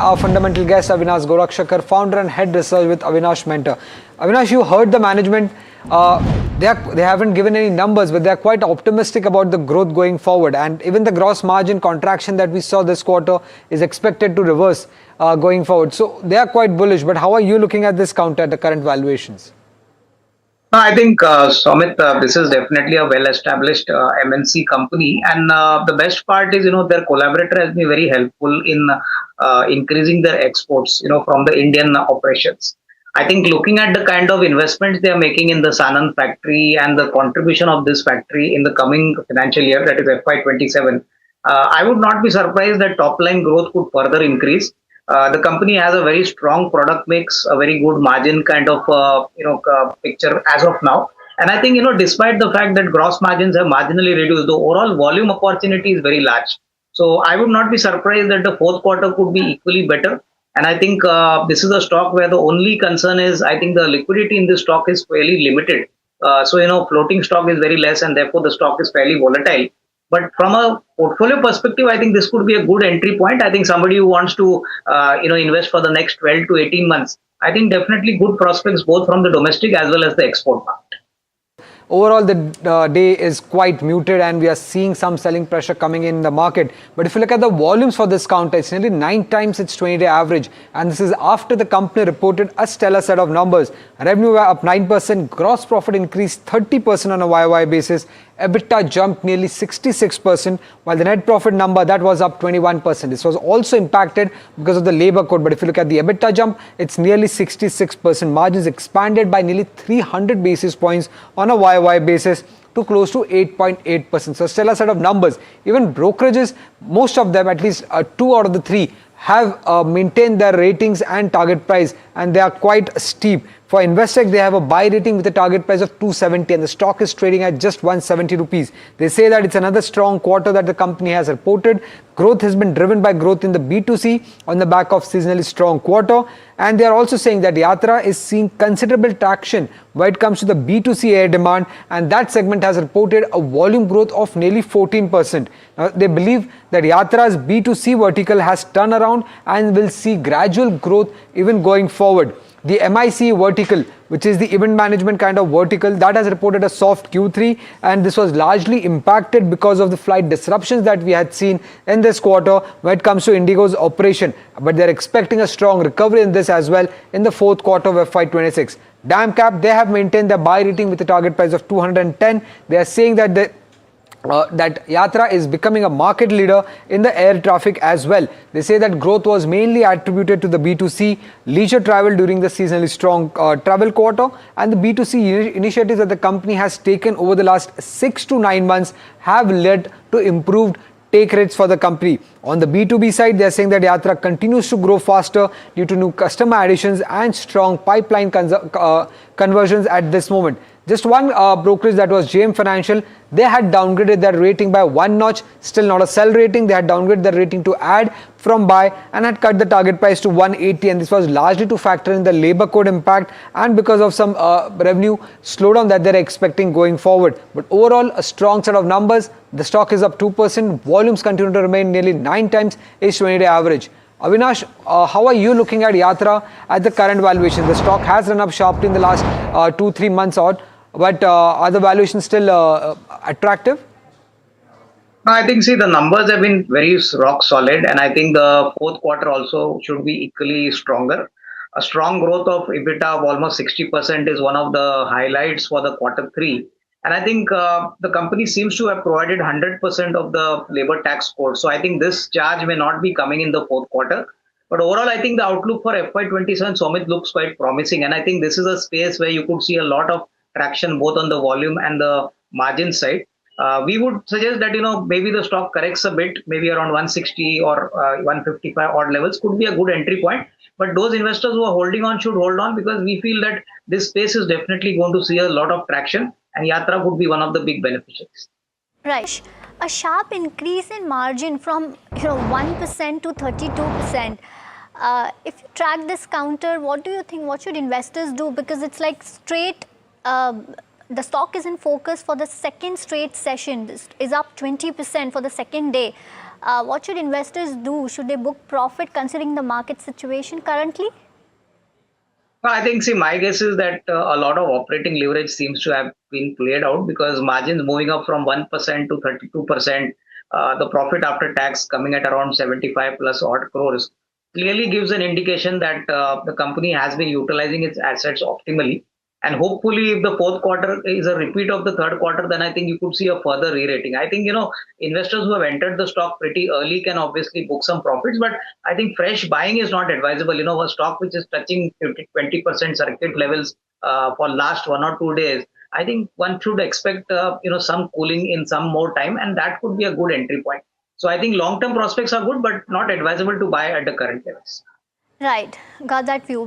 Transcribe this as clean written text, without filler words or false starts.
our fundamental guest, Avinash Gorakshakar, founder and head research with Avinash Mentor. Avinash, you heard the management. They haven't given any numbers, but they're quite optimistic about the growth going forward. And even the gross margin contraction that we saw this quarter is expected to reverse going forward. So they are quite bullish. But how are you looking at this counter at the current valuations? No, I think, Somit, this is definitely a well-established MNC company, and the best part is, their collaborator has been very helpful in increasing their exports, from the Indian operations. I think looking at the kind of investments they are making in the Sanand factory and the contribution of this factory in the coming financial year, that is FY27, I would not be surprised that top line growth could further increase. The company has a very strong product mix, a very good margin kind of picture as of now. And I think despite the fact that gross margins have marginally reduced, the overall volume opportunity is very large. So I would not be surprised that the fourth quarter could be equally better. And I think this is a stock where the only concern is I think the liquidity in this stock is fairly limited. So floating stock is very less, and therefore the stock is fairly volatile. But from a portfolio perspective, I think this could be a good entry point. I think somebody who wants to, invest for the next 12 to 18 months, I think definitely good prospects both from the domestic as well as the export market. Overall, the day is quite muted and we are seeing some selling pressure coming in the market. But if you look at the volumes for this counter, it's nearly 9 times its 20-day average. And this is after the company reported a stellar set of numbers. Revenue were up 9%, gross profit increased 30% on a YOY basis. EBITDA jumped nearly 66%, while the net profit number, that was up 21%. This was also impacted because of the labor code. But if you look at the EBITDA jump, it's nearly 66%. Margins expanded by nearly 300 basis points on a YOY basis to close to 8.8%. So stellar set of numbers. Even brokerages, most of them, at least 2 out of the 3, have maintained their ratings and target price, and they are quite steep. For Investec, they have a buy rating with a target price of 270 and the stock is trading at just 170 rupees. They say that it's another strong quarter that the company has reported. Growth has been driven by growth in the B2C on the back of seasonally strong quarter. And they are also saying that Yatra is seeing considerable traction when it comes to the B2C air demand, and that segment has reported a volume growth of nearly 14%. Now, they believe that Yatra's B2C vertical has turned around and will see gradual growth even going forward. The MIC vertical, which is the event management kind of vertical, that has reported a soft Q3, and this was largely impacted because of the flight disruptions that we had seen in this quarter when it comes to Indigo's operation. But they're expecting a strong recovery in this as well in the fourth quarter of FY26. DAMCAP, they have maintained their buy rating with a target price of 210. They are saying that that Yatra is becoming a market leader in the air traffic as well. They say that growth was mainly attributed to the B2C leisure travel during the seasonally strong travel quarter, and the B2C initiatives that the company has taken over the last 6 to 9 months have led to improved take rates for the company. On the B2B side, they are saying that Yatra continues to grow faster due to new customer additions and strong pipeline conversions at this moment. Just one brokerage, that was JM Financial, they had downgraded their rating by 1 notch, still not a sell rating. They had downgraded their rating to add from buy and had cut the target price to 180, and this was largely to factor in the labor code impact and because of some revenue slowdown that they're expecting going forward. But overall, a strong set of numbers. The stock is up 2%. Volumes continue to remain nearly 9 times its 20-day average. Avinash, how are you looking at Yatra at the current valuation? The stock has run up sharply in the last 2-3 months odd, but are the valuations still attractive? I think, see, the numbers have been very rock solid, and I think the fourth quarter also should be equally stronger. A strong growth of EBITDA of almost 60% is one of the highlights for the quarter three. And I think the company seems to have provided 100% of the labor tax code. So I think this charge may not be coming in the fourth quarter. But overall, I think the outlook for FY27, Somit, looks quite promising. And I think this is a space where you could see a lot of traction both on the volume and the margin side. We would suggest that, maybe the stock corrects a bit, maybe around 160 or 155 odd levels could be a good entry point. But those investors who are holding on should hold on, because we feel that this space is definitely going to see a lot of traction, and Yatra would be one of the big beneficiaries. Right. A sharp increase in margin from 1% to 32%. If you track this counter, what do you think? What should investors do? Because it's like straight. The stock is in focus for the second straight session. This is up 20% for the second day. What should investors do? Should they book profit considering the market situation currently? I think, see, my guess is that a lot of operating leverage seems to have been played out because margins moving up from 1% to 32%, the profit after tax coming at around 75 plus odd crores clearly gives an indication that the company has been utilizing its assets optimally. And hopefully, if the fourth quarter is a repeat of the third quarter, then I think you could see a further re-rating. I think, investors who have entered the stock pretty early can obviously book some profits, but I think fresh buying is not advisable. A stock which is touching 20% circuit levels for last 1 or 2 days, I think one should expect, some cooling in some more time, and that could be a good entry point. So I think long-term prospects are good, but not advisable to buy at the current levels. Right, got that view.